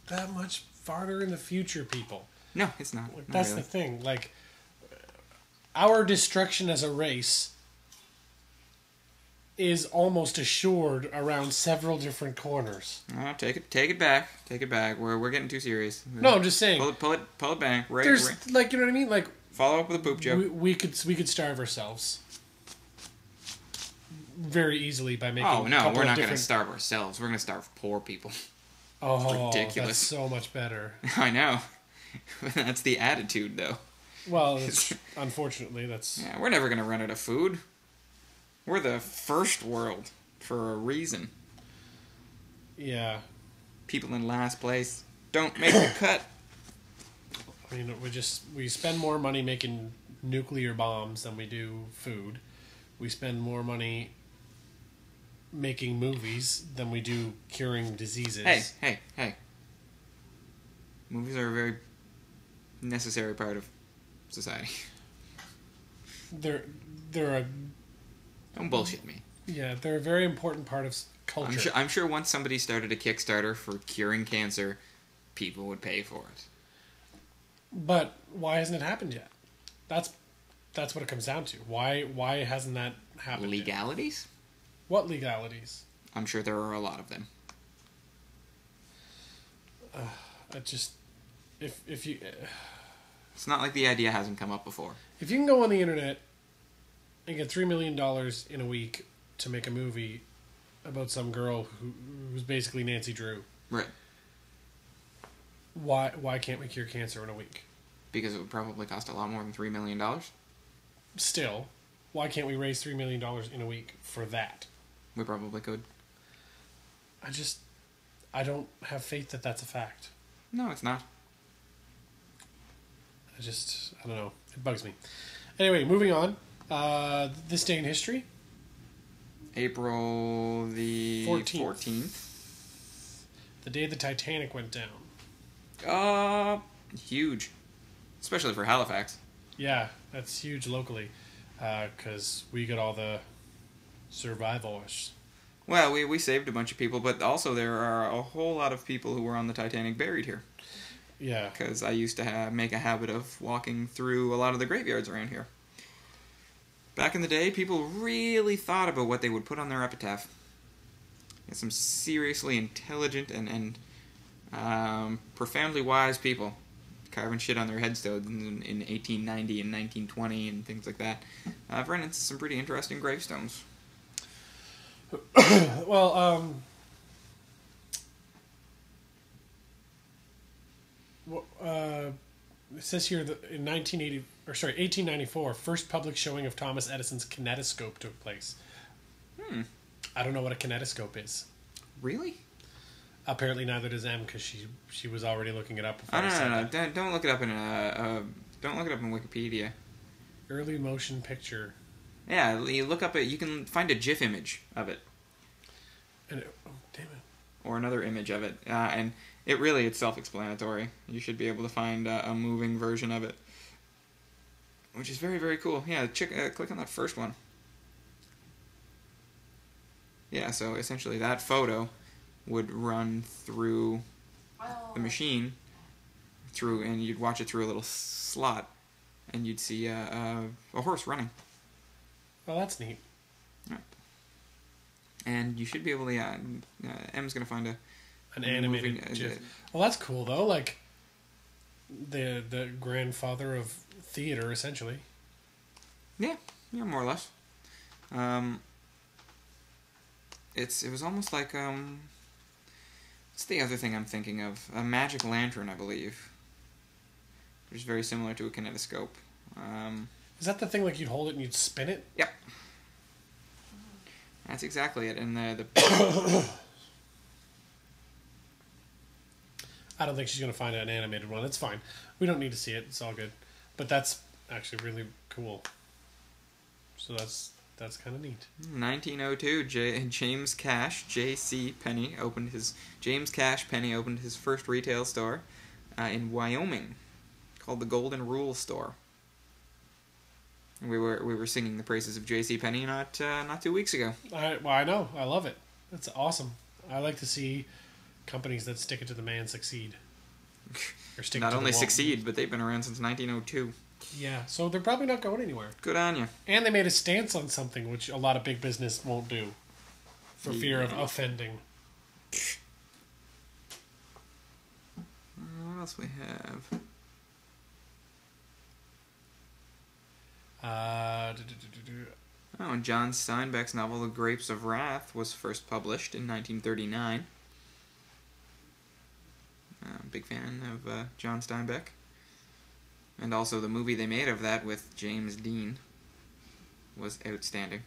that much farther in the future, people.
No, it's not.
That's
really
the thing. Like, our destruction as a race is almost assured around several different corners.
Oh, take it back. We're getting too serious.
No, I'm just saying.
Pull it back. Right.
There's like, you know what I mean? Like,
follow up with a poop joke.
We could starve ourselves very easily by making.
Oh no, we're not going to starve ourselves. We're going to starve poor people.
Oh,
it's ridiculous.
That's so much better.
I know. That's the attitude, though.
Well, unfortunately, that's...
Yeah, we're never going to run out of food. We're the first world for a reason.
Yeah.
People in last place don't make the cut.
I mean, we spend more money making nuclear bombs than we do food. We spend more money making movies than we do curing diseases.
Hey. Movies are a very necessary part of society.
They're a...
Don't bullshit me.
Yeah, they're a very important part of culture.
I'm sure once somebody started a Kickstarter for curing cancer, people would pay for it.
But why hasn't it happened yet? That's what it comes down to. Why hasn't that happened
Legalities?
Yet? What legalities?
I'm sure there are a lot of them.
If you...
It's not like the idea hasn't come up before.
If you can go on the internet and get $3 million in a week to make a movie about some girl who's basically Nancy Drew.
Right.
Why can't we cure cancer in a week?
Because it would probably cost a lot more than $3 million.
Still, why can't we raise $3 million in a week for that?
We probably could.
I don't have faith that that's a fact.
No, it's not.
I don't know. It bugs me. Anyway, moving on. This day in history.
April the 14th.
The day the Titanic went down.
Huge. Especially for Halifax.
Yeah, that's huge locally. Because we got all the survivors.
Well, we saved a bunch of people, but also there are a whole lot of people who were on the Titanic buried here.
Yeah.
Because I used to make a habit of walking through a lot of the graveyards around here. Back in the day, people really thought about what they would put on their epitaph. Some seriously intelligent and profoundly wise people carving shit on their headstones in 1890 and 1920 and things like that. I've run into some pretty interesting gravestones.
Well, it says here that in 1894, first public showing of Thomas Edison's kinetoscope took place. I don't know what a kinetoscope is.
Really?
Apparently neither does Em, because she was already looking it up before.
No. Don't look it up in don't look it up in Wikipedia.
Early motion picture.
Yeah, you look up it. You can find a GIF image of it.
Damn it.
Or another image of it, and it's self-explanatory. You should be able to find a moving version of it, which is very, very cool. Yeah, click on that first one. Yeah, so essentially that photo would run through the machine, and you'd watch it through a little slot, and you'd see a horse running.
Well, that's neat.
Right. And you should be able to, Em's going to find
an animated GIF. Well, that's cool, though. Like, the grandfather of theater, essentially.
Yeah, more or less. It was almost like, what's the other thing I'm thinking of? A magic lantern, I believe. Which is very similar to a kinetoscope.
Is that the thing, like, you'd hold it and you'd spin it?
Yep. That's exactly it. And the
I don't think she's going to find an animated one. It's fine. We don't need to see it. It's all good. But that's actually really cool. So that's kind of neat.
1902, James Cash Penny opened his first retail store in Wyoming, called the Golden Rule Store. We were singing the praises of J.C. Penney not 2 weeks ago.
I know. I love it. That's awesome. I like to see companies that stick it to the man succeed. Or stick
not
to
only
the wall.
Succeed, but they've been around since 1902.
Yeah, so they're probably not going anywhere.
Good on you.
And they made a stance on something which a lot of big business won't do, for fear of offending.
What else we have? And John Steinbeck's novel The Grapes of Wrath was first published in 1939. Big fan of John Steinbeck. And also the movie they made of that with James Dean was outstanding.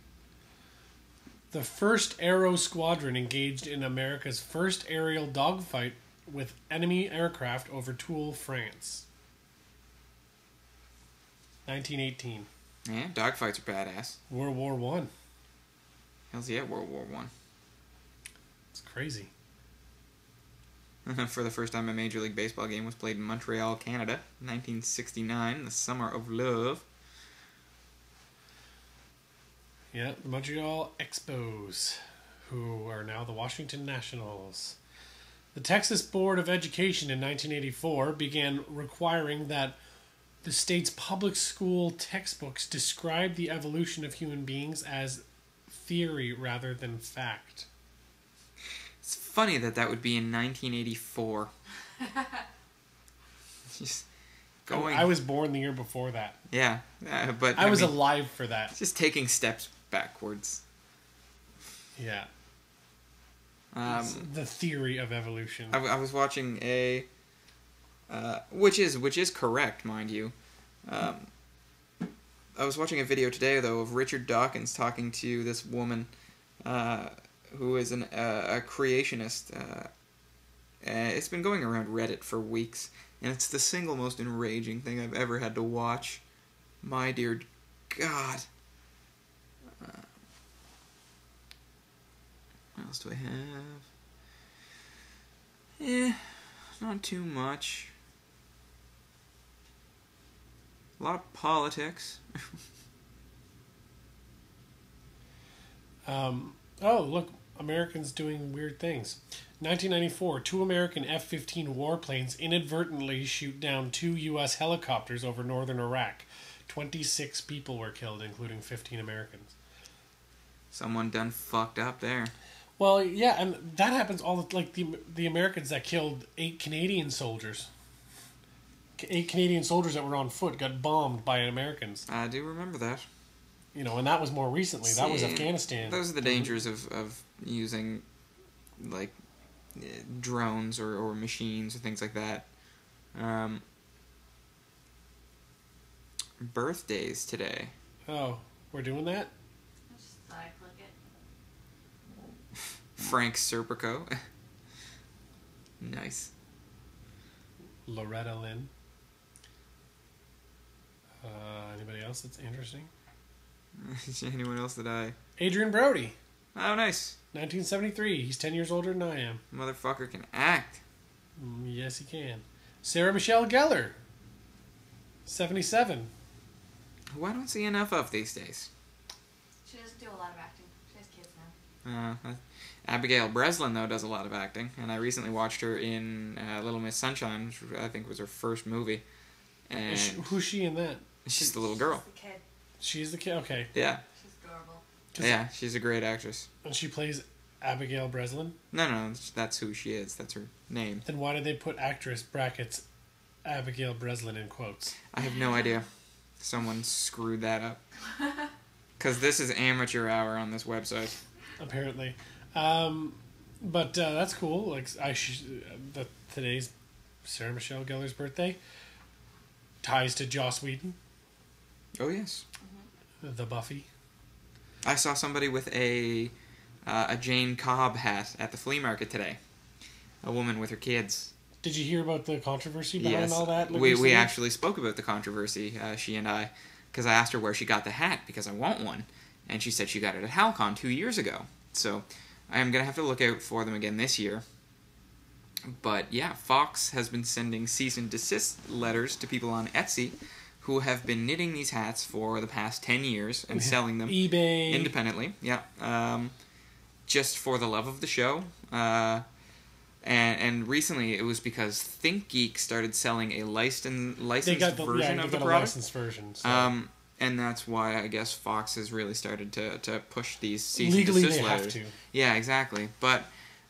The 1st Aero Squadron engaged in America's first aerial dogfight with enemy aircraft over Toul, France. 1918.
Yeah, dogfights are badass.
World War I.
Hell's yeah, World War I.
It's crazy.
For the first time, a Major League Baseball game was played in Montreal, Canada, 1969, the Summer of Love.
Yeah, the Montreal Expos, who are now the Washington Nationals. The Texas Board of Education in 1984 began requiring that the state's public school textbooks describe the evolution of human beings as theory rather than fact.
It's funny that would be in 1984. Just going.
I was born the year before that.
Yeah, but
I was alive for that.
Just taking steps backwards.
Yeah. The theory of evolution.
I was watching which is correct, mind you. I was watching a video today though of Richard Dawkins talking to this woman, who is a creationist. It's been going around Reddit for weeks, and it's the single most enraging thing I've ever had to watch. My dear God. What else do I have? Not too much. A lot of politics.
Oh, look, Americans doing weird things. 1994, 2 American F-15 warplanes inadvertently shoot down 2 U.S. helicopters over northern Iraq. 26 people were killed, including 15 Americans.
Someone done fucked up there.
Well, yeah, and that happens all the Americans that killed 8 Canadian soldiers. 8 Canadian soldiers that were on foot got bombed by Americans.
I do remember that.
You know, and that was more recently. That was Afghanistan.
Those are the dangers of using, like, drones or machines or things like that. Birthdays today.
Oh, we're doing that?
I just thought I'd click it.
Frank Serpico. Nice.
Loretta Lynn. Anybody else that's interesting?
Anyone else that I...
Adrian Brody.
Oh, nice.
1973. He's 10 years older than I am.
Motherfucker can act.
Yes, he can. Sarah Michelle Gellar. 77.
Who I don't see enough of these days.
She doesn't do a lot of acting. She has kids now.
Abigail Breslin, though, does a lot of acting. And I recently watched her in Little Miss Sunshine, which I think was her first movie. And
who's she in that?
She's the little girl.
She's the kid.
She's the kid? Okay.
Yeah.
She's adorable.
Yeah, she's a great actress.
And she plays Abigail Breslin?
No, that's who she is. That's her name.
Then why did they put actress brackets Abigail Breslin in quotes?
I have no idea. Someone screwed that up. Because this is amateur hour on this website.
Apparently. But that's cool. Like today's Sarah Michelle Gellar's birthday. Ties to Joss Whedon.
Oh, yes.
Mm-hmm. The Buffy.
I saw somebody with a Jane Cobb hat at the flea market today. A woman with her kids.
Did you hear about the controversy behind all that?
We actually spoke about the controversy, she and I, because I asked her where she got the hat, because I want one. And she said she got it at HalCon 2 years ago. So I am going to have to look out for them again this year. But yeah, Fox has been sending cease and desist letters to people on Etsy who have been knitting these hats for the past 10 years and selling them
eBay
independently. Yeah, just for the love of the show. And recently it was because ThinkGeek started selling a licensed version of the product.
Licensed version. So.
And that's why I guess Fox has really started to push these cease
legally
and desist
they
letters.
have to.
Yeah, exactly. But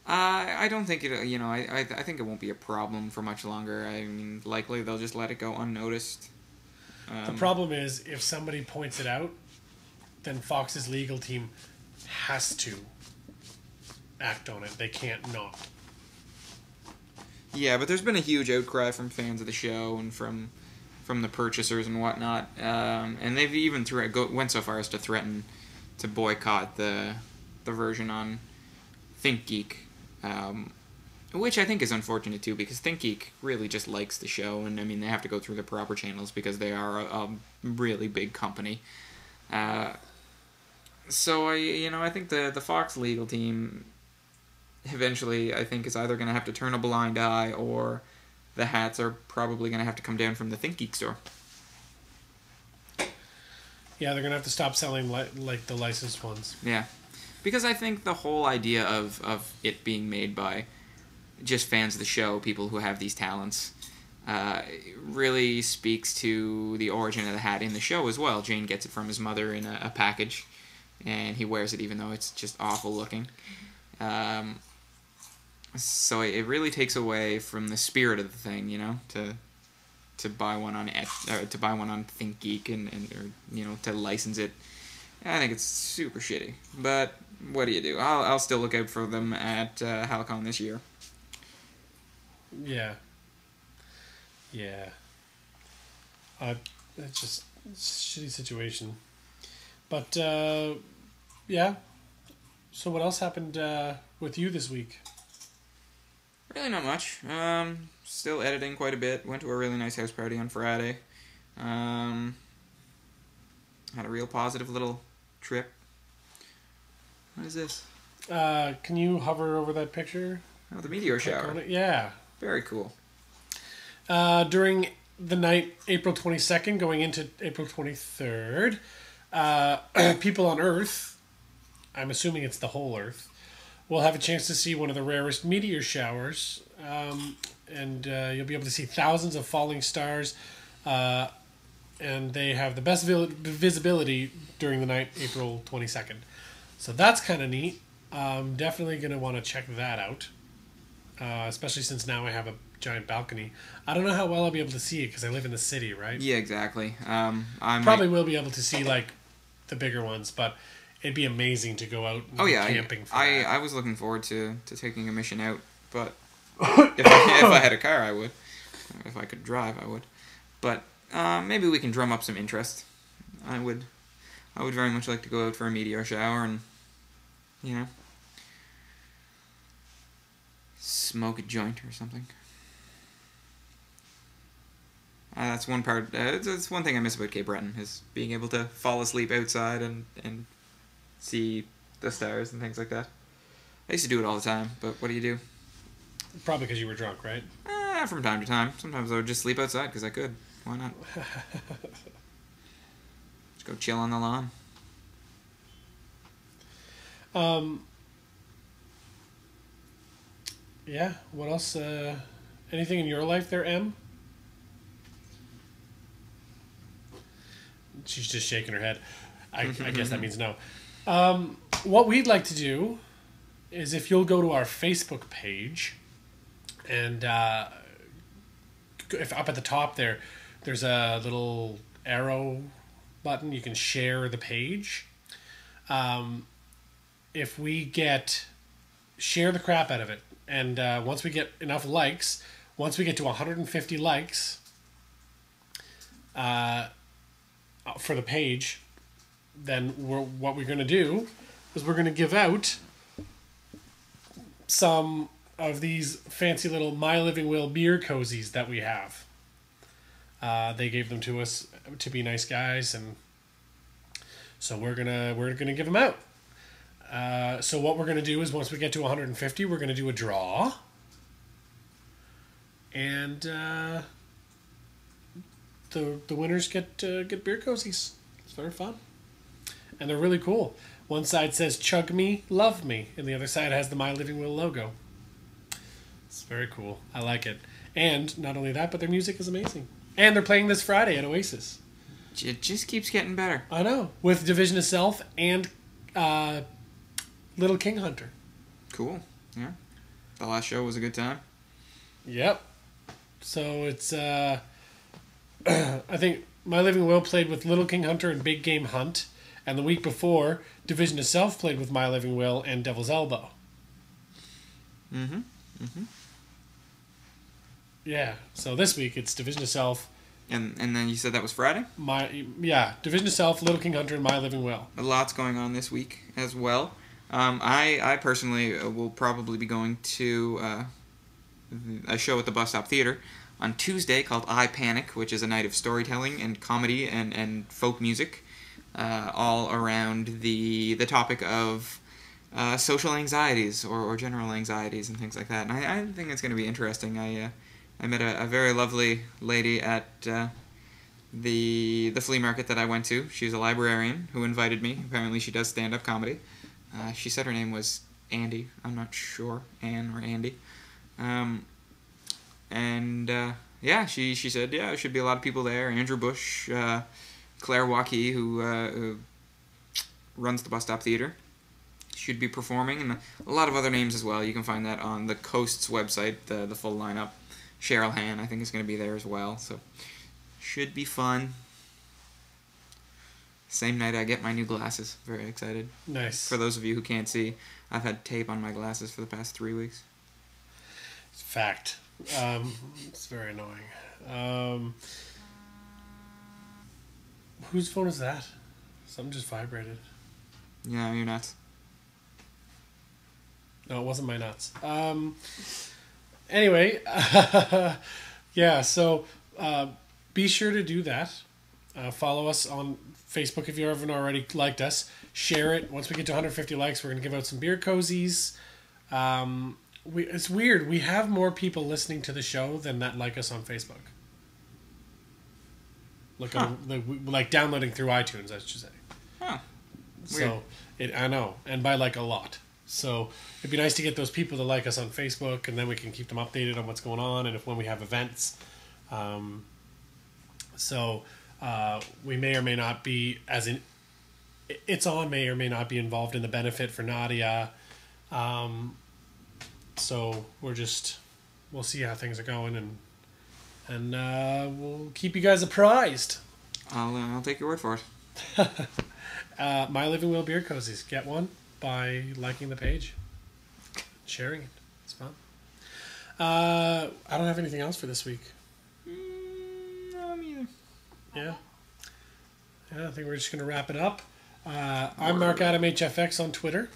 I don't think it. I think it won't be a problem for much longer. I mean, likely they'll just let it go unnoticed.
The problem is if somebody points it out, then Fox's legal team has to act on it. They can't not.
Yeah, but there's been a huge outcry from fans of the show and from the purchasers and whatnot, and they've even went so far as to threaten to boycott the version on ThinkGeek, which I think is unfortunate too, because ThinkGeek really just likes the show, and I mean they have to go through the proper channels because they are a really big company. So I think the Fox legal team eventually, I think, is either going to have to turn a blind eye, or the hats are probably going to have to come down from the ThinkGeek store.
Yeah, they're going to have to stop selling like the licensed ones.
Yeah. Because I think the whole idea of it being made by just fans of the show, people who have these talents, really speaks to the origin of the hat in the show as well. Jane gets it from his mother in a package, and he wears it even though it's just awful looking. So it really takes away from the spirit of the thing, you know, to buy one on ThinkGeek and or, you know, to license it. I think it's super shitty, but what do you do? I'll still look out for them at Halicon this year.
Yeah. It's just a shitty situation. But, yeah. So what else happened with you this week?
Really not much. Still editing quite a bit. Went to a really nice house party on Friday. Had a real positive little trip. What is this?
Can you hover over that picture?
Oh, the meteor shower.
Yeah.
Very cool.
During the night, April 22nd, going into April 23rd, people on Earth, I'm assuming it's the whole Earth, will have a chance to see one of the rarest meteor showers. And you'll be able to see thousands of falling stars. And they have the best visibility during the night, April 22nd. So that's kind of neat. I'm definitely going to want to check that out. Especially since now I have a giant balcony. I don't know how well I'll be able to see it because I live in the city, right?
Yeah, exactly.
Probably will be able to see like the bigger ones, but it'd be amazing to go out camping for that.
I was looking forward to taking a mission out, but if I had a car, I would. If I could drive, I would. But maybe we can drum up some interest. I would very much like to go out for a meteor shower and, you know, smoke a joint or something. That's one part. It's one thing I miss about Cape Breton is being able to fall asleep outside and see the stars and things like that. I used to do it all the time, but what do you do?
Probably because you were drunk, right?
From time to time. Sometimes I would just sleep outside because I could. Why not? Just go chill on the lawn.
Yeah. What else? Anything in your life there, Em? She's just shaking her head. I guess that means no. What we'd like to do is if you'll go to our Facebook page and if up at the top there's a little arrow button. You can share the page. If we share the crap out of it. And once we get enough likes, once we get to 150 likes for the page, then what we're going to do is we're going to give out some of these fancy little My Living Will beer cozies that we have. They gave them to us to be nice guys, and so we're gonna give them out. So what we're gonna do is once we get to 150, we're gonna do a draw, and the winners get beer cozies. It's very fun, and they're really cool. One side says "Chug me, love me," and the other side has the My Living Will logo. It's very cool. I like it. And not only that, but their music is amazing. And they're playing this Friday at Oasis.
It just keeps getting better.
I know. With Division of Self and Little King Hunter.
Cool. Yeah. The last show was a good time.
Yep. So it's, I think My Living Will played with Little King Hunter and Big Game Hunt. And the week before, Division of Self played with My Living Will and Devil's Elbow.
Mm-hmm. Mm-hmm.
Yeah. So this week it's Division of Self.
And then you said that was Friday?
Division of Self, Little King Hunter, and My Living Will.
A lot's going on this week as well. I personally will probably be going to a show at the Bus Stop Theater on Tuesday called I Panic, which is a night of storytelling and comedy and folk music, all around the topic of social anxieties or general anxieties and things like that. And I think it's going to be interesting. I met a very lovely lady at the flea market that I went to. She's a librarian who invited me. Apparently she does stand-up comedy. She said her name was Andy. I'm not sure, Ann or Andy. She said, yeah, there should be a lot of people there. Andrew Bush, Claire Waukee, who runs the Bus Stop Theater. Should be performing, and a lot of other names as well. You can find that on the Coast's website, the full lineup. Cheryl Han, I think, is going to be there as well, so should be fun. Same night I get my new glasses. Very excited.
Nice.
For those of you who can't see, I've had tape on my glasses for the past 3 weeks.
Fact. It's very annoying. Whose phone is that? Something just vibrated.
Yeah, you're nuts.
No, it wasn't my nuts. Anyway, yeah, so be sure to do that. Follow us on Facebook if you haven't already liked us. Share it. Once we get to 150 likes, we're going to give out some beer cozies. It's weird. We have more people listening to the show than that like us on Facebook. Like downloading through iTunes, I should say.
Huh.
So, I know. And by like a lot. So it'd be nice to get those people to like us on Facebook, and then we can keep them updated on what's going on and when we have events. We may or may not be, It's On may or may not be involved in the benefit for Nadia. So we'll see how things are going, and we'll keep you guys apprised.
I'll take your word for it.
My Living Will Beer Cozies. Get one by liking the page, sharing it. It's fun. I don't have anything else for this week.
No, me either.
Yeah, I think we're just going to wrap it up. I'm Mark Adam HFX on Twitter.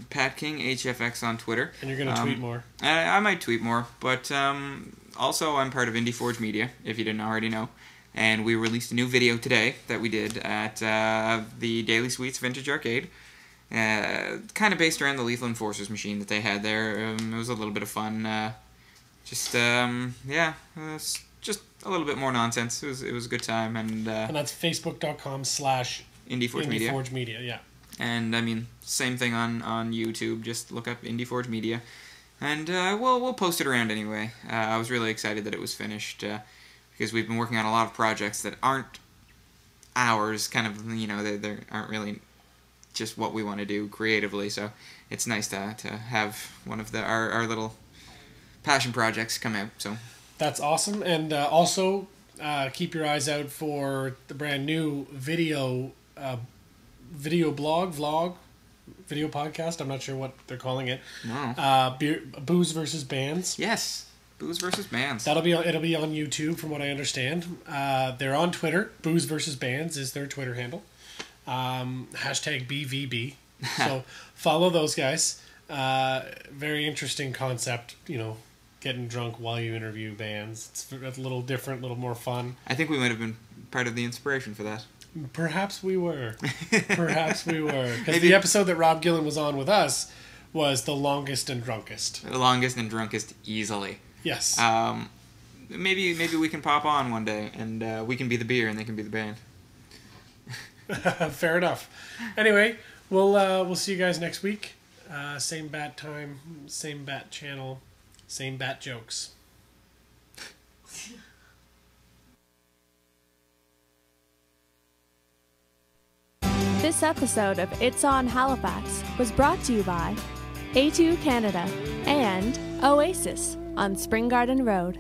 Pat King HFX on Twitter.
And you're going to tweet more.
I might tweet more, but also I'm part of Indie Forge Media, if you didn't already know. And we released a new video today that we did at the Daily Sweets Vintage Arcade. Kind of based around the Lethal Enforcers machine that they had there. It was a little bit of fun. Just a little bit more nonsense. It was a good time. And
that's facebook.com/Indie
Forge
Media, yeah.
And I mean, same thing on YouTube. Just look up Indie Forge Media. And we'll post it around anyway. I was really excited that it was finished because we've been working on a lot of projects that aren't ours. Kind of, they aren't really just what we want to do creatively. So it's nice to have one of our little passion projects come out. So
that's awesome. And also keep your eyes out for the brand new video podcast. I'm not sure what they're calling it.
No.
Booze versus Bands.
Yes. Booze versus Bands.
It'll be on YouTube from what I understand. They're on Twitter. Booze versus Bands is their Twitter handle. #BVB. So follow those guys. Very interesting concept, getting drunk while you interview bands. It's a little different, a little more fun.
I think we might have been part of the inspiration for that.
Perhaps we were. Because the episode that Rob Gillen was on with us was the longest and drunkest.
The longest and drunkest easily.
Yes.
Maybe we can pop on one day, and we can be the beer and they can be the band.
Fair enough. Anyway, we'll see you guys next week. Same bat time, same bat channel, same bat jokes.
This episode of It's On Halifax was brought to you by A2 Canada and Oasis on Spring Garden Road.